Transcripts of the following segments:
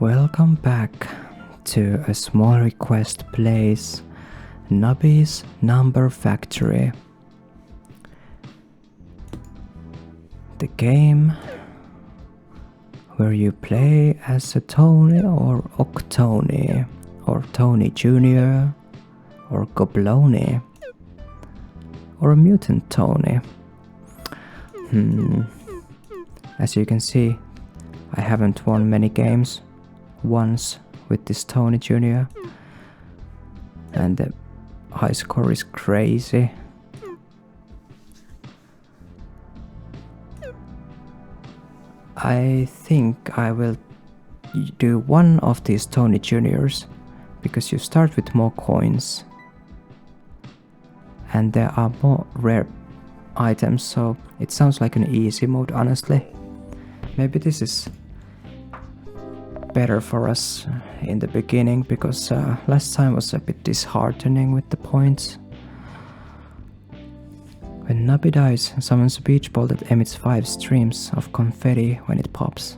Welcome back to a small request place, Nubby's Number Factory. The game where you play as a Tony or Octony, or Tony Jr., or Gobloni, or a Mutant Tony. As you can see, I haven't won many games. Once with this Tony Jr. and the high score is crazy. I think I will do one of these Tony Juniors because you start with more coins and there are more rare items, so it sounds like an easy mode, honestly. Maybe this is better for us in the beginning because last time was a bit disheartening with the points. When Nubby dies, summons a beach ball that emits 5 streams of confetti when it pops.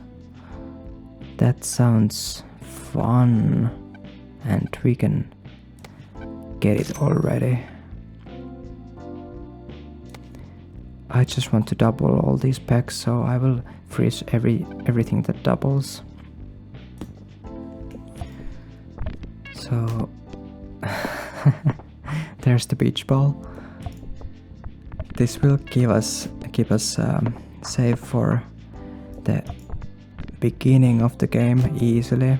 That sounds fun, and we can get it already. I just want to double all these packs, so I will freeze everything that doubles. So there's the beach ball. This will keep us safe for the beginning of the game easily.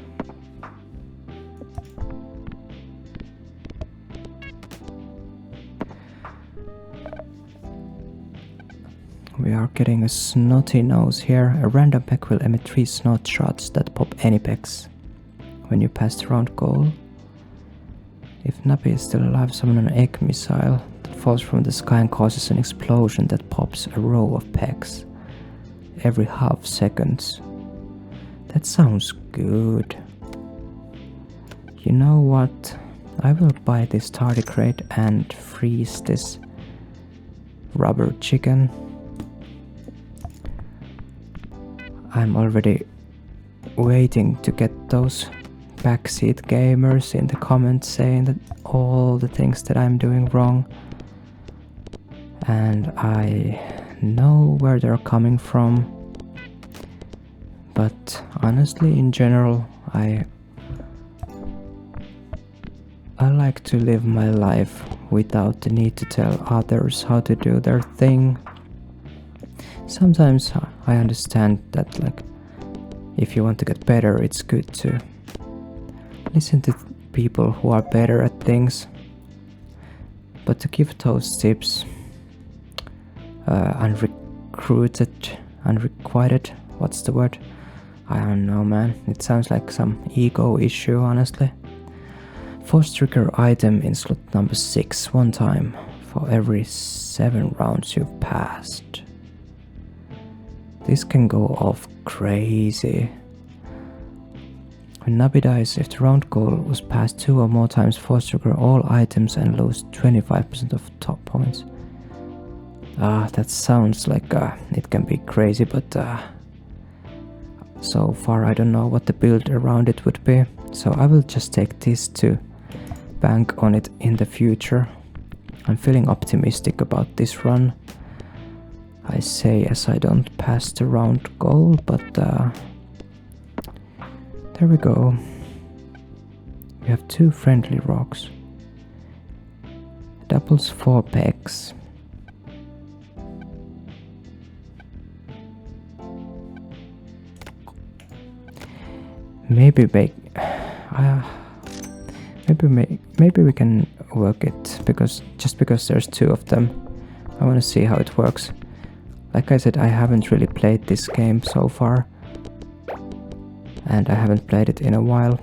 We are getting a snotty nose here. A random pack will emit 3 snot shots that pop any packs when you pass the round goal. If Nubby is still alive, summon an egg missile that falls from the sky and causes an explosion that pops a row of packs every half seconds. That sounds good. You know what? I will buy this tardigrade and freeze this rubber chicken. I'm already waiting to get those backseat gamers in the comments saying that all the things that I'm doing wrong, and I know where they're coming from, but honestly, in general, I like to live my life without the need to tell others how to do their thing. Sometimes I understand that, like, if you want to get better, it's good to listen to people who are better at things, but to give those tips unrequited, what's the word? I don't know, man. It sounds like some ego issue, honestly. Force trigger item in slot number 6 one time for every 7 rounds you've passed. This can go off crazy. When Nubby dies, if the round goal was passed 2 or more times, force trigger all items and lose 25% of top points. That sounds like it can be crazy, but so far I don't know what the build around it would be, so I will just take this to bank on it in the future. I'm feeling optimistic about this run. I say as I don't pass the round goal, but there we go. We have 2 friendly rocks. Doubles 4 packs. Maybe we can work it because there's 2 of them. I want to see how it works. Like I said, I haven't really played this game so far, and I haven't played it in a while.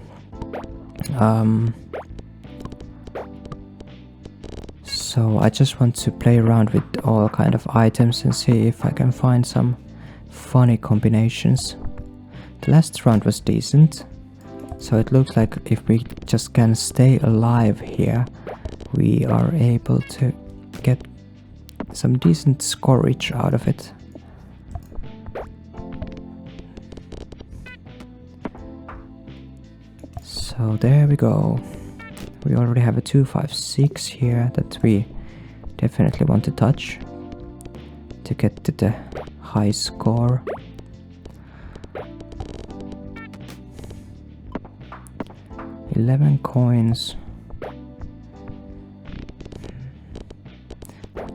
So I just want to play around with all kind of items and see if I can find some funny combinations. The last round was decent, so it looks like if we just can stay alive here, we are able to get some decent scoreage out of it. So there we go. We already have a 256 here that we definitely want to touch to get to the high score. $11 coins.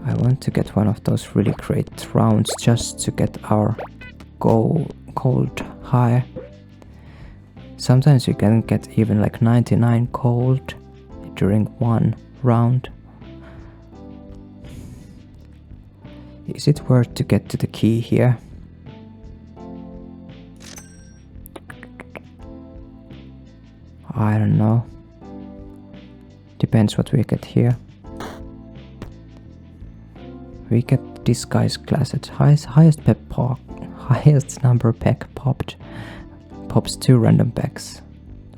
I want to get one of those really great rounds just to get our gold high. Sometimes you can get even like 99 gold during one round. Is it worth to get to the key here? I don't know. Depends what we get here. We get disguise class at highest number pack popped. Pops 2 random packs.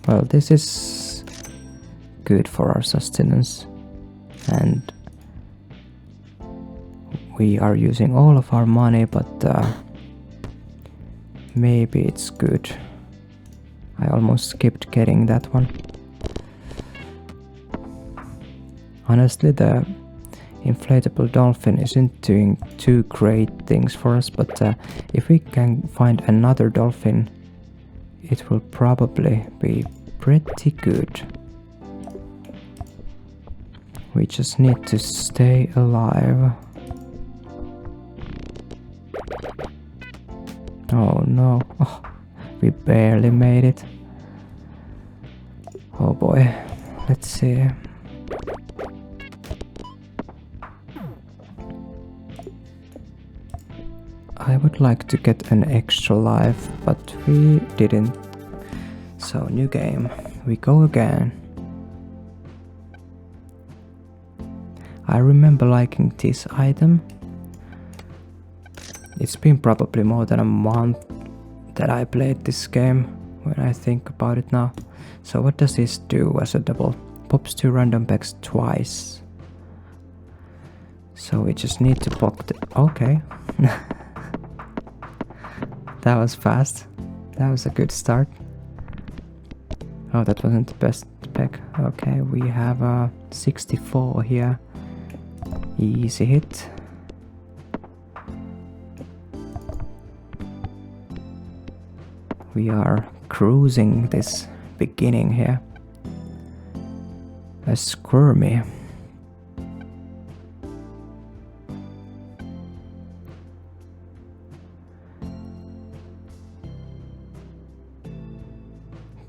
Well, this is good for our sustenance. And we are using all of our money, but maybe it's good. I almost skipped getting that one. Honestly, the inflatable dolphin isn't doing too great things for us, but if we can find another dolphin, it will probably be pretty good. We just need to stay alive. Oh no, oh, we barely made it. Oh boy, let's see. I would like to get an extra life, but we didn't. So, new game. We go again. I remember liking this item. It's been probably more than a month that I played this game when I think about it now. So what does this do as a double? Pops 2 random packs twice. So we just need to pop the... Okay. That was fast. That was a good start. Oh, that wasn't the best pack. Okay, we have a 64 here. Easy hit. We are cruising this beginning here. A squirmy.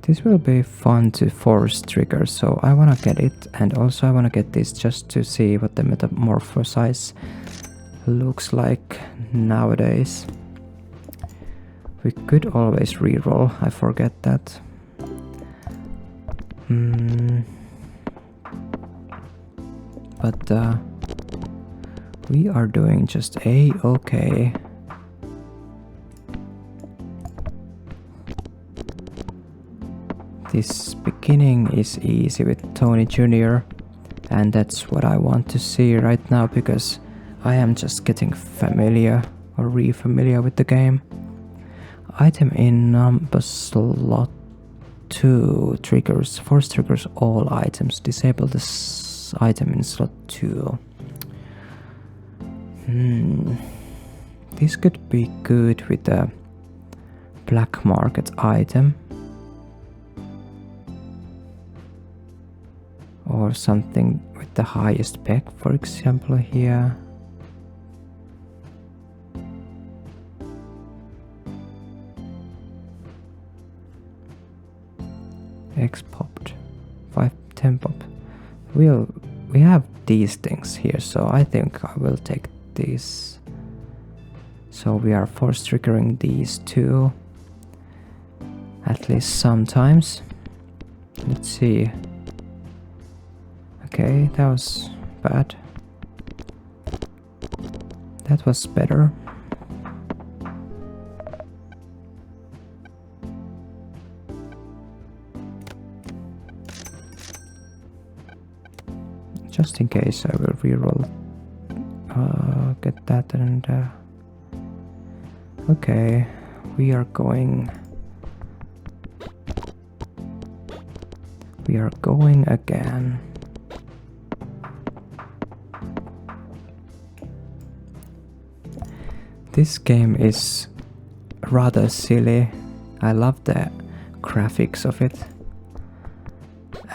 This will be fun to force trigger, so I wanna get it, and also I wanna get this just to see what the metamorphosize looks like nowadays. We could always reroll, I forget that. But we are doing just a-okay. This beginning is easy with Tony Jr. and that's what I want to see right now because I am just getting familiar or re-familiar with the game. Item in number slot 2 triggers, force triggers all items. Disable this item in slot 2. This could be good with a black market item. Or something with the highest pack, for example, here. X popped. 510 pop. We have these things here, so I think I will take these. So we are force triggering these two. At least sometimes. Let's see. Okay, that was bad. That was better. Just in case I will reroll. Get that and... Okay, we are going... We are going again. This game is rather silly. I love the graphics of it.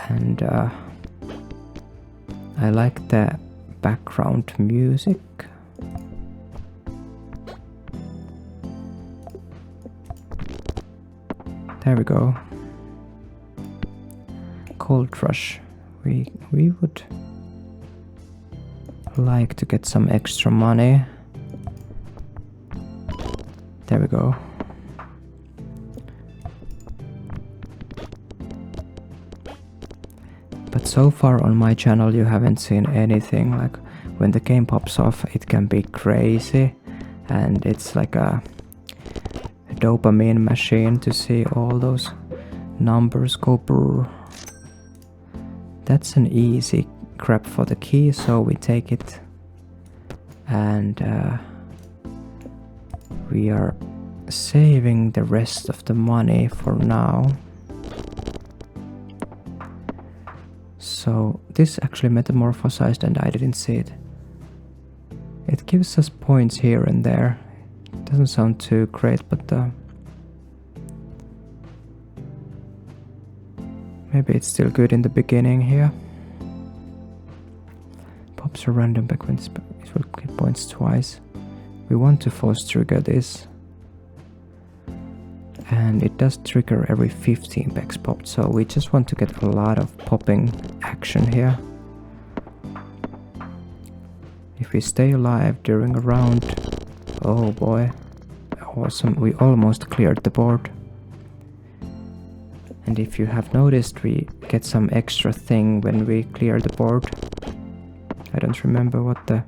And I like the background music. There we go. Gold rush. We would like to get some extra money. There we go. But so far on my channel you haven't seen anything. Like when the game pops off it can be crazy and it's like a dopamine machine to see all those numbers go brr. That's an easy grab for the key, so we take it and we are saving the rest of the money for now. So this actually metamorphosized and I didn't see it. It gives us points here and there. It doesn't sound too great, but maybe it's still good in the beginning here. Pops a random back when it will get points twice. We want to force trigger this. And it does trigger every 15 packs popped, so we just want to get a lot of popping action here. If we stay alive during a round, oh boy, awesome, we almost cleared the board. And if you have noticed, we get some extra thing when we clear the board. I don't remember what the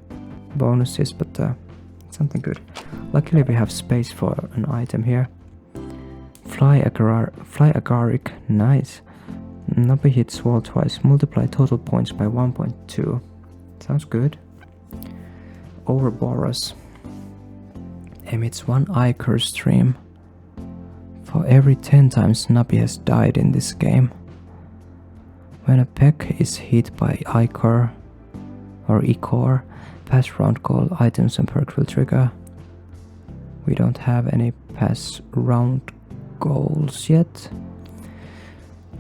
bonus is, but it's something good. Luckily we have space for an item here. Fly agaric, nice. Nubby hits wall twice, multiply total points by 1.2. Sounds good. Ouroboros emits 1 ichor stream for every 10 times Nubby has died in this game. When a peck is hit by ichor or ichor, pass round goal items and perk will trigger. We don't have any pass round goals yet.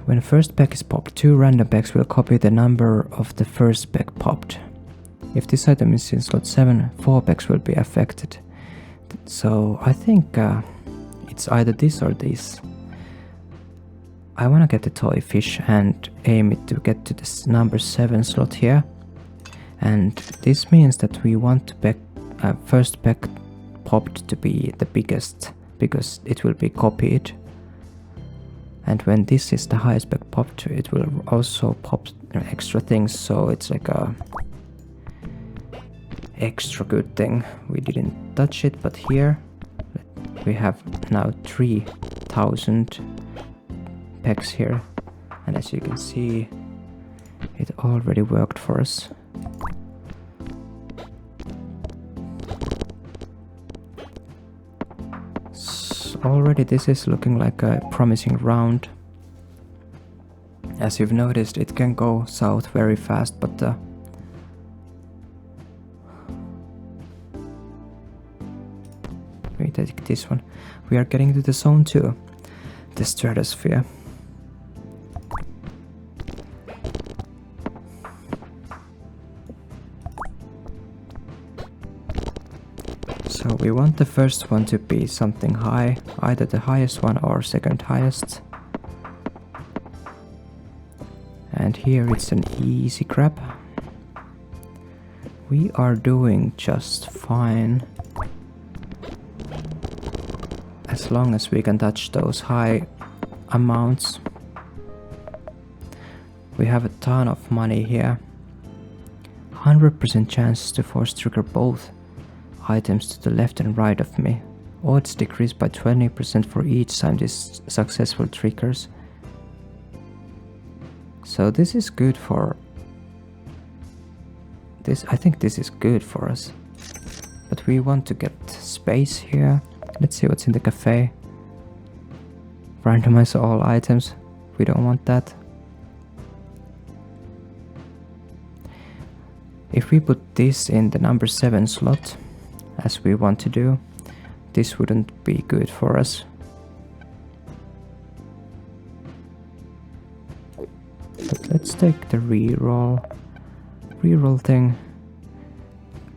When first pack is popped, 2 random packs will copy the number of the first pack popped. If this item is in slot 7, 4 packs will be affected. So I think it's either this or this. I wanna get the toy fish and aim it to get to this number 7 slot here. And this means that we want the first pack popped to be the biggest, because it will be copied. And when this is the highest pack popped, it will also pop extra things, so it's like a extra good thing. We didn't touch it, but here we have now 3000 packs here, and as you can see it already worked for us. Already this is looking like a promising round. As you've noticed, it can go south very fast, but we take this one. We are getting to the zone 2, the stratosphere. So we want the first one to be something high, either the highest one or second highest. And here it's an easy grab. We are doing just fine. As long as we can touch those high amounts. We have a ton of money here. 100% chance to force trigger both items to the left and right of me. Odds decrease by 20% for each time this successful triggers. So this is good for this. I think this is good for us. But we want to get space here. Let's see what's in the cafe. Randomize all items. We don't want that. If we put this in the number 7 slot, as we want to do, this wouldn't be good for us. But let's take the reroll thing.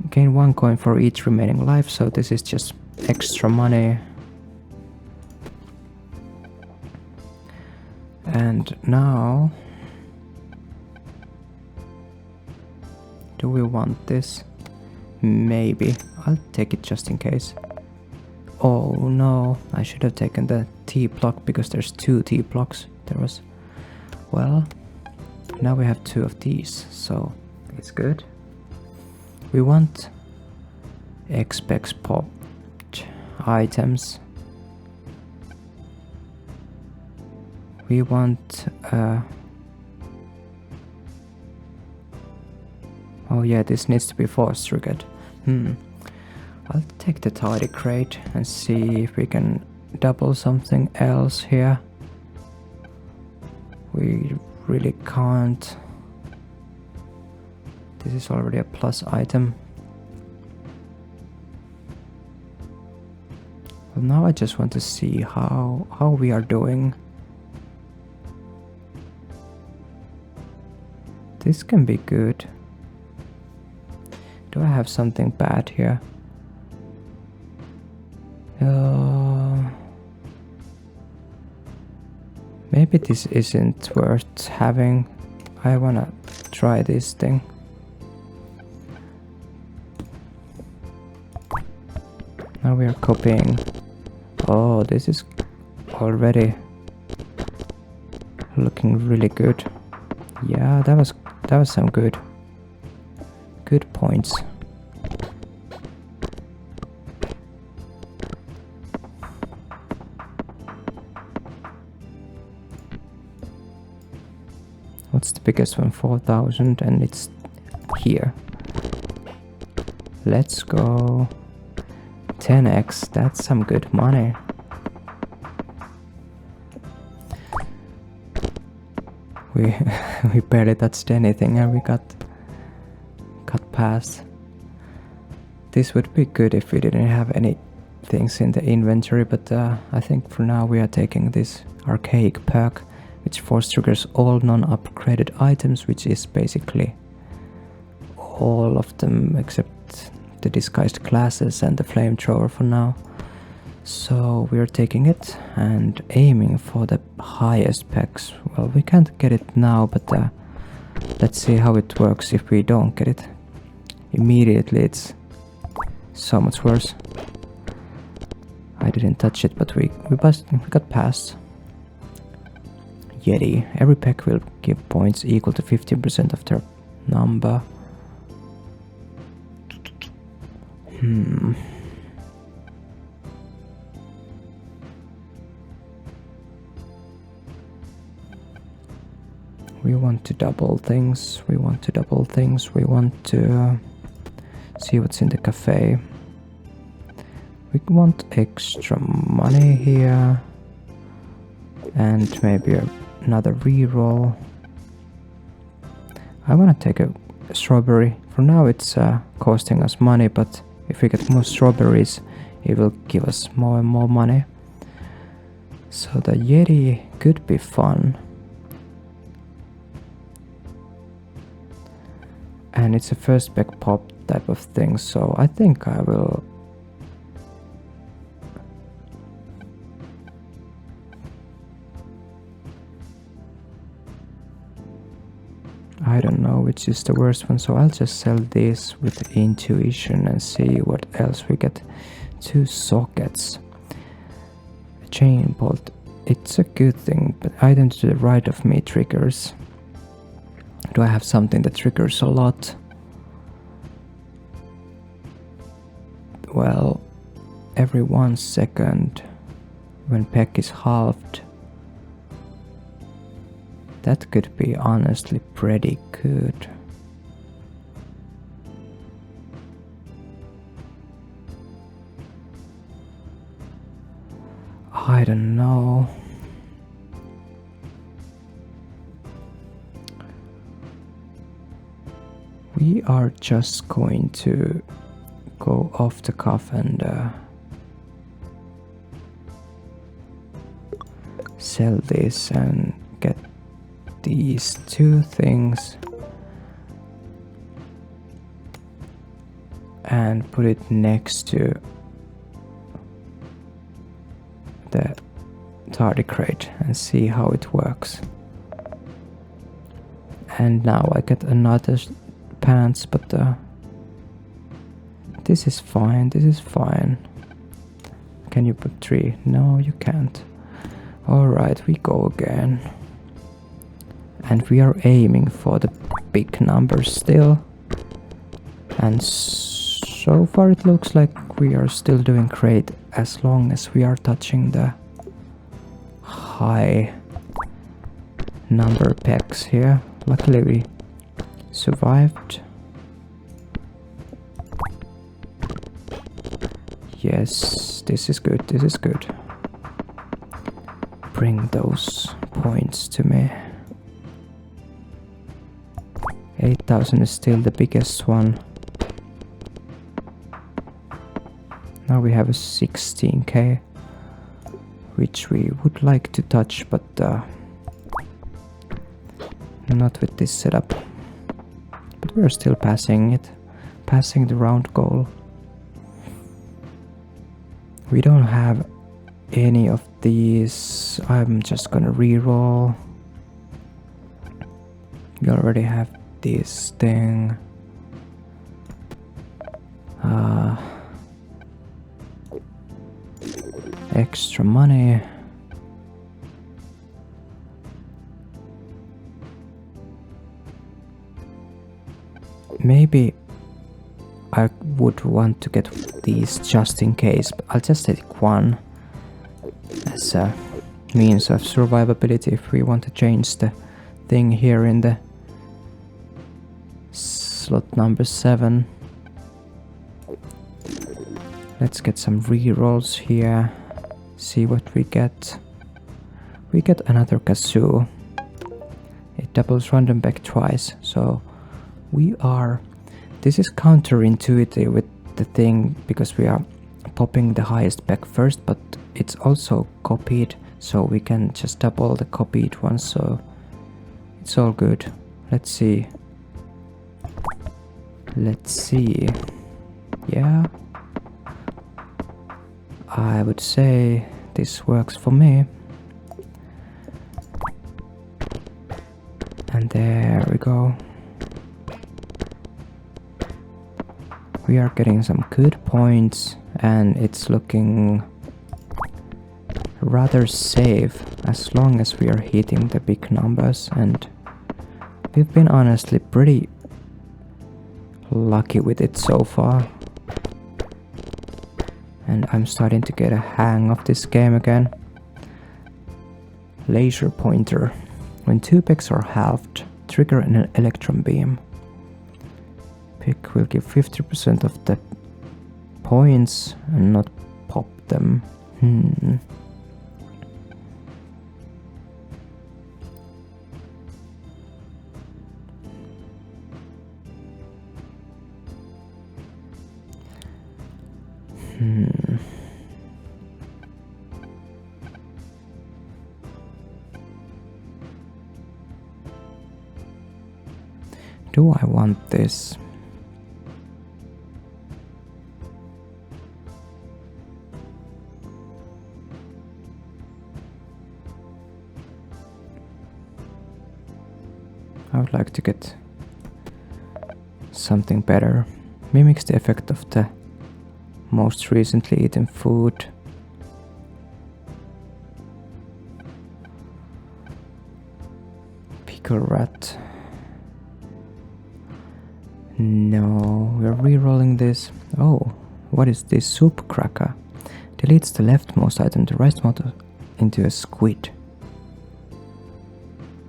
Gain 1 coin for each remaining life, so this is just extra money. And now, do we want this? Maybe. I'll take it just in case. Oh no, I should have taken the T block because there's 2 T blocks. There was... Well, now we have 2 of these, so it's good. We want XPEX popped items. We want... Oh yeah, this needs to be force triggered. I'll take the tidy crate and see if we can double something else here. We really can't. This is already a plus item. Well, now I just want to see how we are doing. This can be good. Do I have something bad here? Maybe this isn't worth having. I wanna try this thing. Now we are copying. Oh, this is already looking really good. Yeah, that was some good points. What's the biggest one? 4,000, and it's here. Let's go. 10x, that's some good money. We barely touched anything and we got past. This would be good if we didn't have any things in the inventory, but I think for now we are taking this archaic perk, which force triggers all non-upgraded items, which is basically all of them except the disguised classes and the flamethrower for now. So we are taking it and aiming for the highest packs. Well, we can't get it now, but let's see how it works if we don't get it. Immediately it's so much worse. I didn't touch it, but we got past. Yeti. Every pack will give points equal to 15% of their number. We want to double things. We want to see what's in the cafe. We want extra money here. And maybe another reroll. I want to take a strawberry. For now it's costing us money, but if we get more strawberries, it will give us more and more money. So the Yeti could be fun. And it's a first pack pop type of thing, so I think I will... I don't know which is the worst one, so I'll just sell this with intuition and see what else we get. 2 sockets. A chain bolt. It's a good thing, but item to the right of me triggers. Do I have something that triggers a lot? Well, every 1 second when peck is halved. That could be honestly pretty good. I don't know. We are just going to go off the cuff and sell this and get these two things and put it next to the tardigrade and see how it works. And now I get another pants, but this is fine, this is fine. Can you put 3? No, you can't. Alright, we go again. And we are aiming for the big numbers still. And so far it looks like we are still doing great as long as we are touching the high number pegs here. Luckily we survived. Yes, this is good, this is good. Bring those points to me. 8,000 is still the biggest one. Now we have a 16k, which we would like to touch, but not with this setup. But we're still passing it, passing the round goal. We don't have any of these. I'm just gonna reroll. We already have this thing. Extra money. Maybe I would want to get these just in case, but I'll just take one as a means of survivability if we want to change the thing here in the slot number 7. Let's get some rerolls here, see what we get. We get another kazoo. It doubles random back twice, so we are... This is counterintuitive with the thing because we are popping the highest back first, but it's also copied, so we can just double the copied ones, so it's all good. Let's see. Let's see. Yeah. I would say this works for me. And there we go. We are getting some good points and it's looking rather safe as long as we are hitting the big numbers, and we've been honestly pretty lucky with it so far. And I'm starting to get a hang of this game again. Laser pointer. When 2 pegs are halved, trigger an electron beam. Pick will give 50% of the points and not pop them. Do I want this? I would like to get something better. Mimics the effect of the most recently eaten food. Pickle rat. No, we're re-rolling this. Oh, what is this? Soup cracker. Deletes the leftmost item, the rightmost into a squid.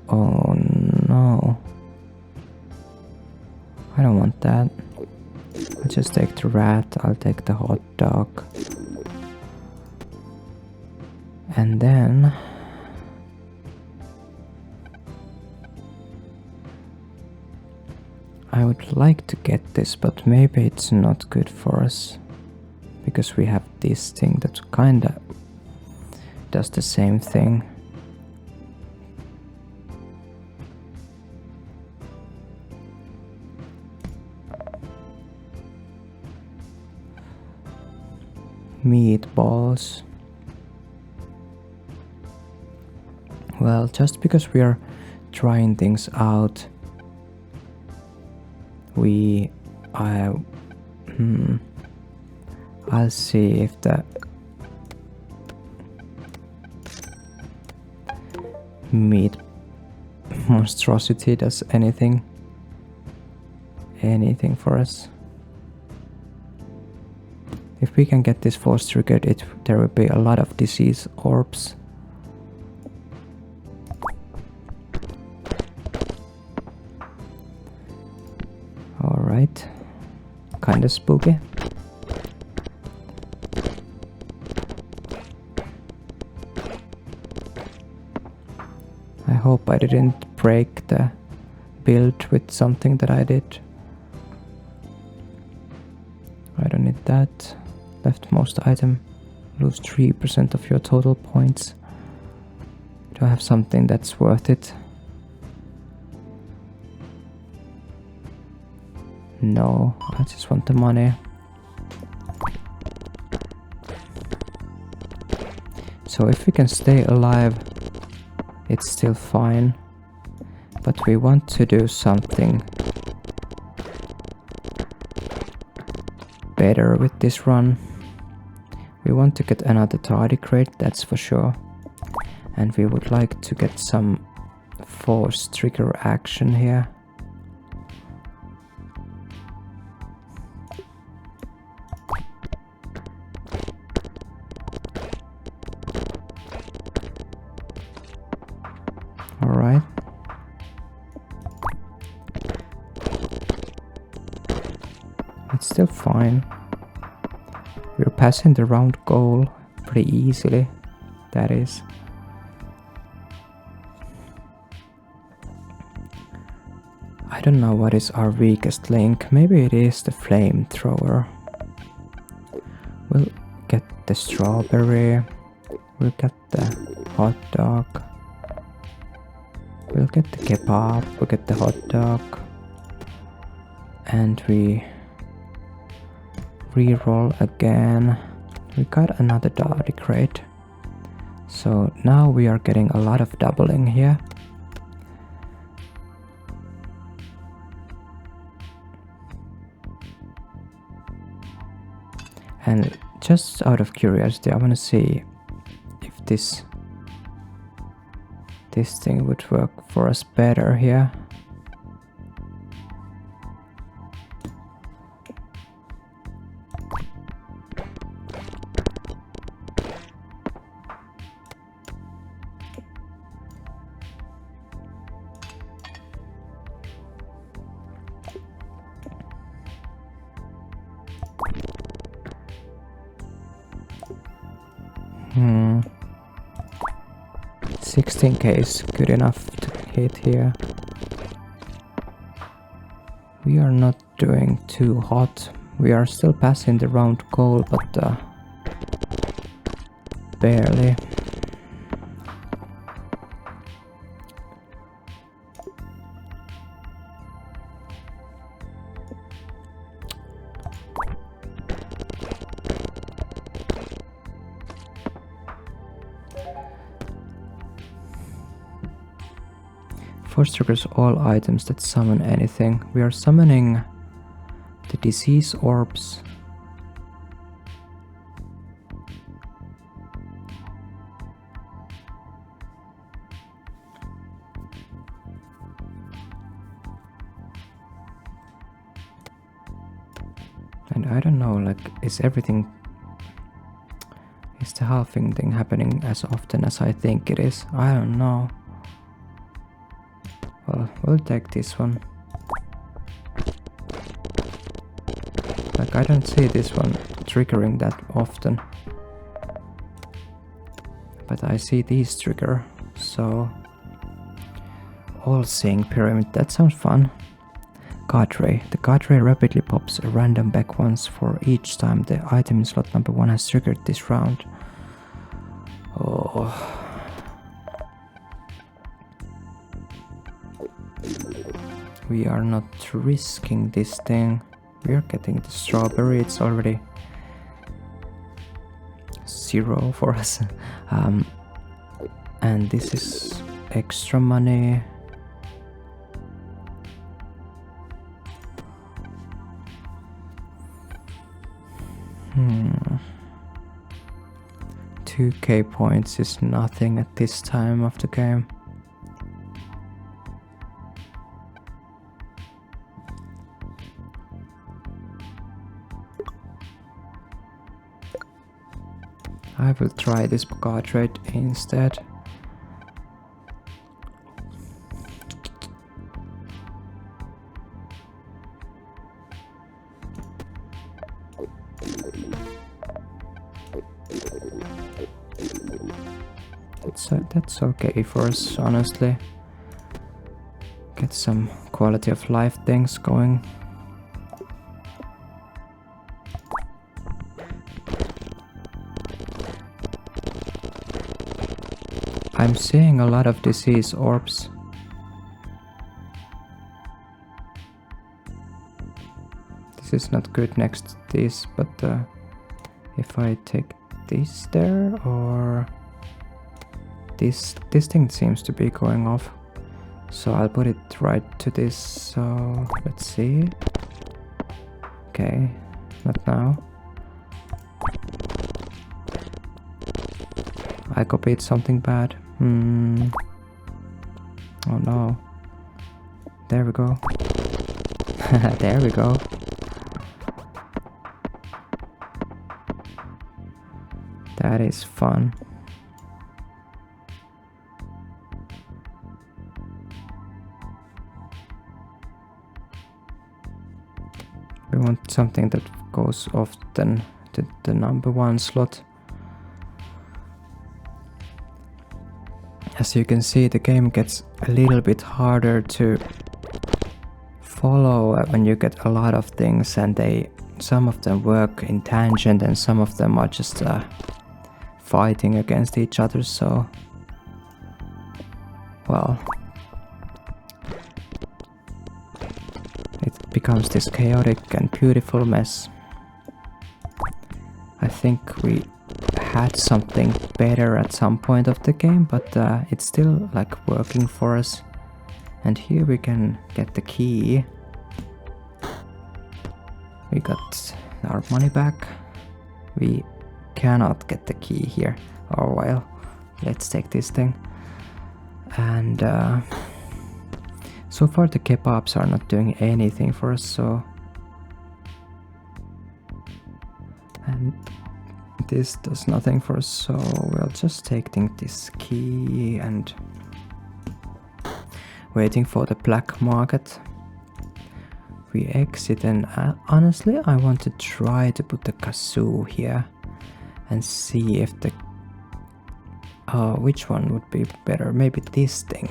Oh no. I don't want that. I'll just take the rat, I'll take the hot dog. And then... I would like to get this, but maybe it's not good for us. Because we have this thing that kinda does the same thing. Meatballs. Well, just because we are trying things out, I'll see if the meat monstrosity does anything for us. If we can get this force triggered, there will be a lot of disease orbs. Alright, kinda spooky. I hope I didn't break the build with something that I did. I don't need that. Leftmost item. Lose 3% of your total points. Do I have something that's worth it? No, I just want the money. So if we can stay alive, it's still fine. But we want to do something better with this run. We want to get another tardigrade, that's for sure. And we would like to get some force trigger action here. Alright. It's still fine. We're passing the round goal pretty easily, that is. I don't know what is our weakest link. Maybe it is the flamethrower. We'll get the strawberry. We'll get the hot dog. We'll get the kebab. We'll get the hot dog. And we reroll again. We got another tardigrade. So now we are getting a lot of doubling here. And just out of curiosity, I want to see if this thing would work for us better here. Hmm. 16k is good enough to hit here. We are not doing too hot. We are still passing the round goal, but barely. Force triggers all items that summon anything. We are summoning the disease orbs. And I don't know, like, is the halving thing happening as often as I think it is? I don't know. Well, we'll take this one. Like, I don't see this one triggering that often. But I see these trigger, so... All-seeing pyramid, that sounds fun. guard ray. The guard ray rapidly pops a random back once for each time the item in slot number 1 has triggered this round. Oh. We are not risking this thing. We are getting the strawberry. It's already 0 for us. And this is extra money. Hmm. 2k points is nothing at this time of the game. I will try this guard rate instead. That's okay for us, honestly. Get some quality of life things going. I'm seeing a lot of disease orbs. This is not good next to this, but if I take this there, or this thing seems to be going off, so I'll put it right to this. So let's see. Okay, not now. I copied something bad. Oh no. There we go. There we go. That is fun. We want something that goes often to the number 1 slot. As you can see, the game gets a little bit harder to follow when you get a lot of things, and some of them work in tangent and some of them are just fighting against each other, so well, it becomes this chaotic and beautiful mess. I think we had something better at some point of the game, but it's still like working for us. And here we can get the key. We got our money back. We cannot get the key here. Oh well, let's take this thing. And so far the kebabs are not doing anything for us, so, and this does nothing for us, so we'll just take this key and waiting for the black market. We exit, and honestly I want to try to put the kazoo here and see if the which one would be better. Maybe this thing.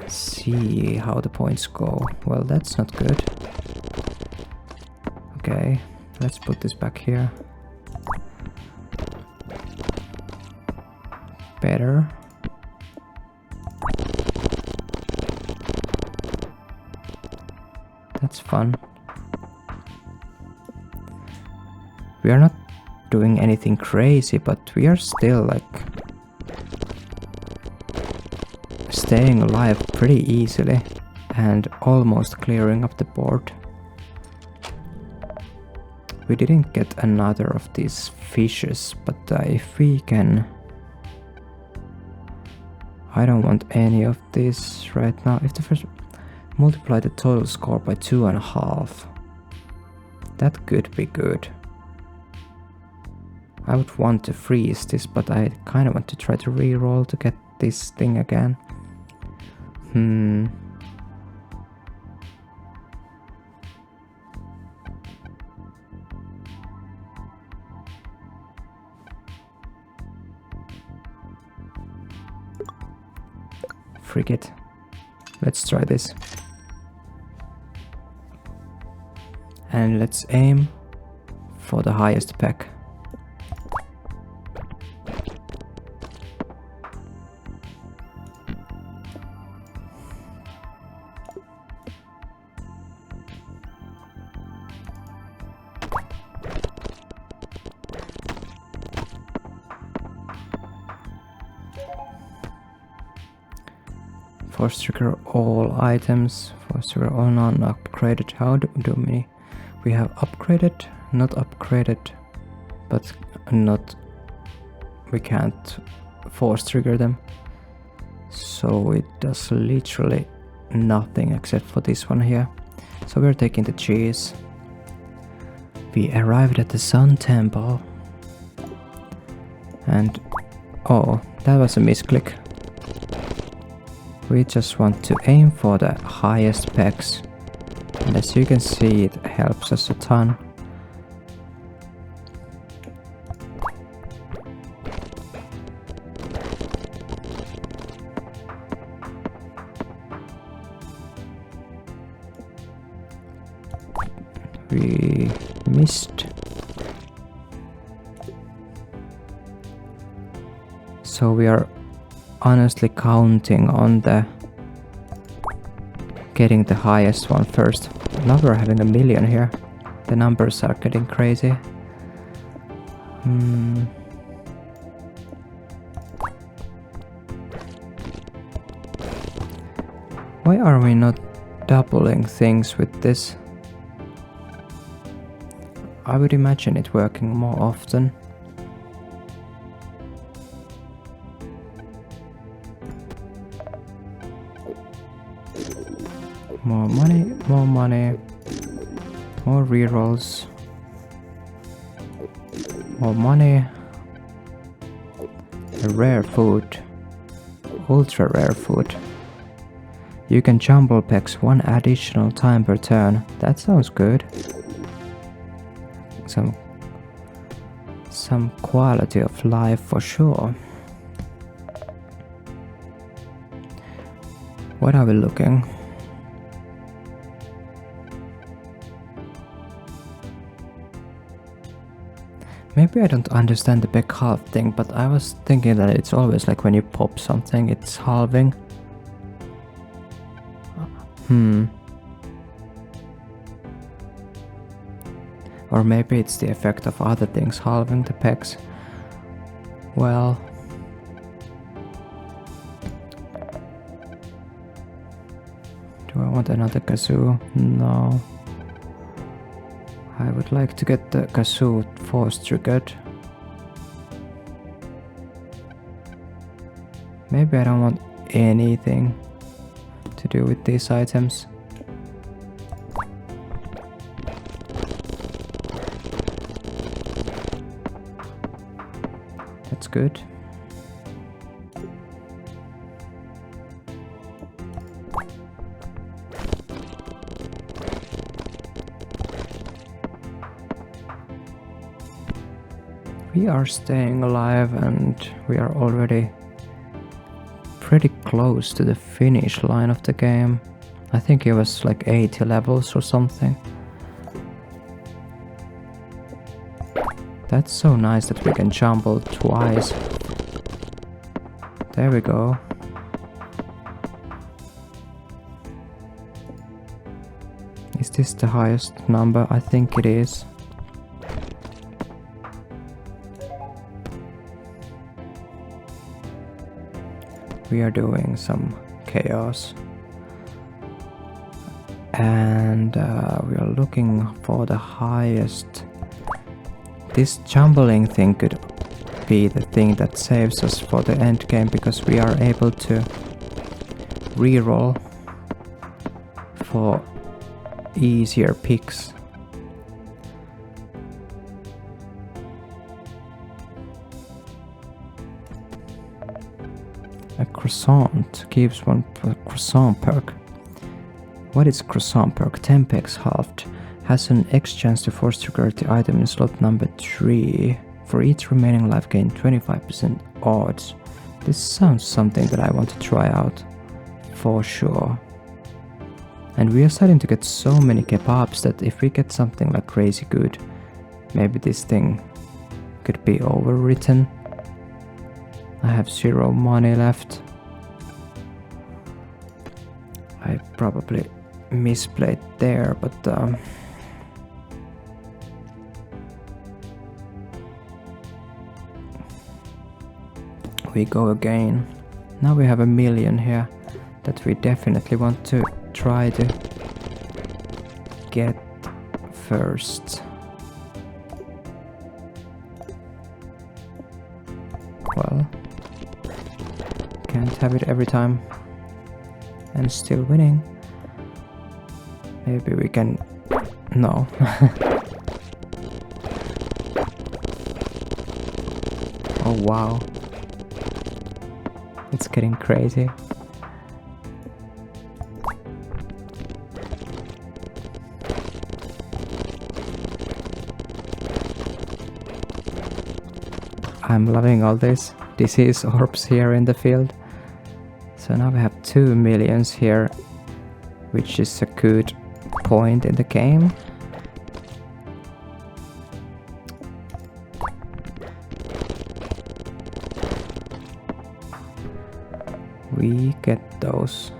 See how the points go. Well, that's not good. Okay, let's put this back here. Better. That's fun. We are not doing anything crazy, but we are still like staying alive pretty easily and almost clearing up the board. We didn't get another of these fishes, but if we can... I don't want any of this right now. If the first... multiply the total score by 2.5. That could be good. I would want to freeze this, but I kind of want to try to reroll to get this thing again. Frick it. Let's try this. And let's aim for the highest peck. Force trigger all items. Force trigger all non-upgraded. How do we have upgraded, not upgraded, but not. We can't force trigger them. So it does literally nothing except for this one here. So we're taking the cheese. We arrived at the Sun Temple. And oh, that was a misclick. We just want to aim for the highest pegs, and as you can see, it helps us a ton. We missed. So we are honestly counting on the getting the highest one first. Now we're having 1 million here. The numbers are getting crazy. Why are we not doubling things with this? I would imagine it working more often. More money, more money, more rerolls, more money, rare food, ultra rare food. You can jumble packs 1 additional time per turn. That sounds good. Some quality of life for sure. What are we looking? Maybe I don't understand the big half thing, but I was thinking that it's always like when you pop something, it's halving. Or maybe it's the effect of other things halving the pegs. Well, do I want another kazoo? No. I would like to get the kazoo force triggered. Maybe I don't want anything to do with these items. That's good. We are staying alive and we are already pretty close to the finish line of the game. I think it was like 80 levels or something. That's so nice that we can jumble twice. There we go. Is this the highest number? I think it is. We are doing some chaos. And we are looking for the highest. This jumbling thing could be the thing that saves us for the end game, because we are able to reroll for easier picks. A croissant gives 1 croissant perk. What is croissant perk? 10 pegs halved. Has an X chance to force trigger the item in slot number 3. For each remaining life gain 25% odds. This sounds something that I want to try out. For sure. And we are starting to get so many kebabs that if we get something like crazy good, maybe this thing could be overwritten. I have 0 money left. I probably misplayed there, but we go again. Now we have 1 million here that we definitely want to try to get first. Well, can't have it every time. And still winning. Maybe we can... No. Oh wow. It's getting crazy. I'm loving all this disease orbs here in the field. So now we have 2 millions here, which is a good point in the game. We get those.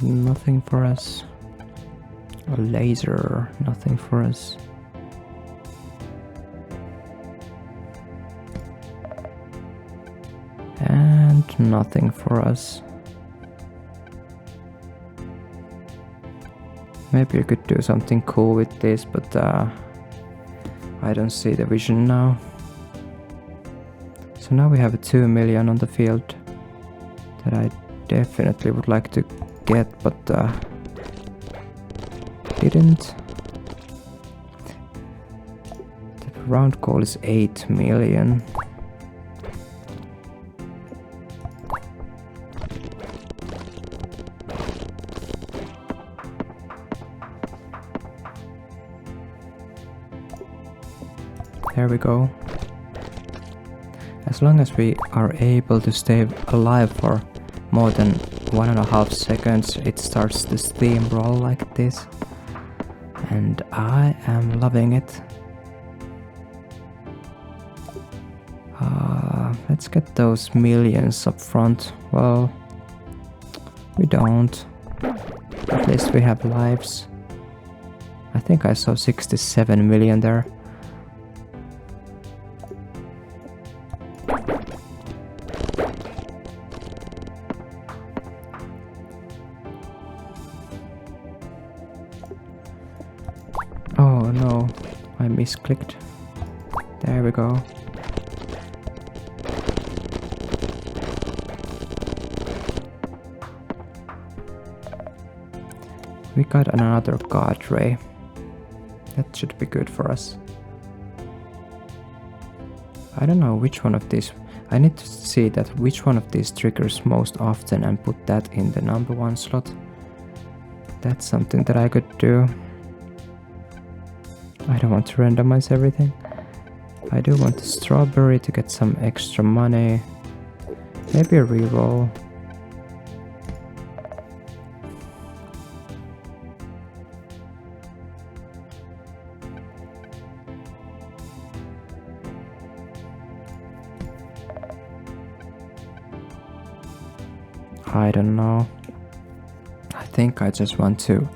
Nothing for us. A laser, nothing for us. And nothing for us. Maybe you could do something cool with this, but I don't see the vision now. So now we have 2 million on the field that I definitely would like to get, but didn't. The round goal is 8 million. There we go. As long as we are able to stay alive for more than 1.5 seconds, it starts to steamroll like this. And I am loving it. Let's get those millions up front. Well, we don't. At least we have lives. I think I saw 67 million there. Oh no, I misclicked. There we go. We got another guard ray. That should be good for us. I don't know which one of these. I need to see that which one of these triggers most often and put that in the number 1 slot. That's something that I could do. I don't want to randomize everything. I do want the strawberry to get some extra money. Maybe a reroll. I don't know. I think I just want to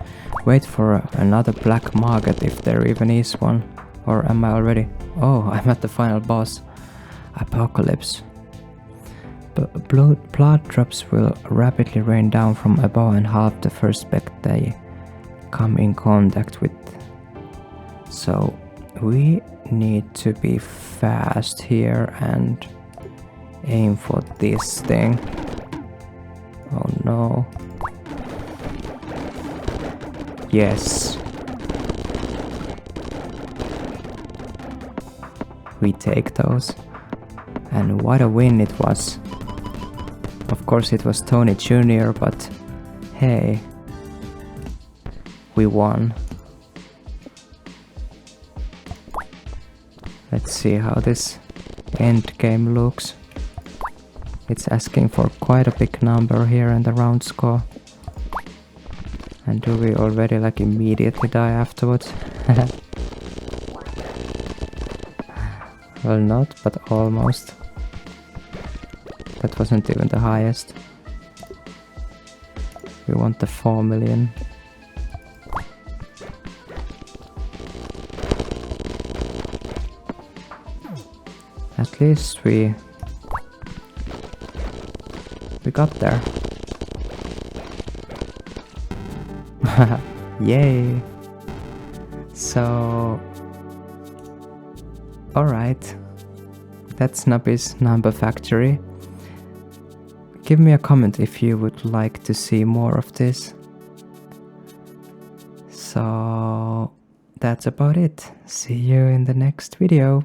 wait for another black market if there even is one. Or am I already? Oh, I'm at the final boss. Apocalypse. Blood drops will rapidly rain down from above and half the first speck they come in contact with. So we need to be fast here and aim for this thing. Oh no. Yes. We take those. And what a win it was. Of course it was Tony Jr., but hey. We won. Let's see how this end game looks. It's asking for quite a big number here in the round score. And do we already like immediately die afterwards? Well, not, but almost. That wasn't even the highest. We want the 4 million. At least we got there. Yay! So, alright, that's Nubby's number factory. Give me a comment if you would like to see more of this. So, that's about it. See you in the next video.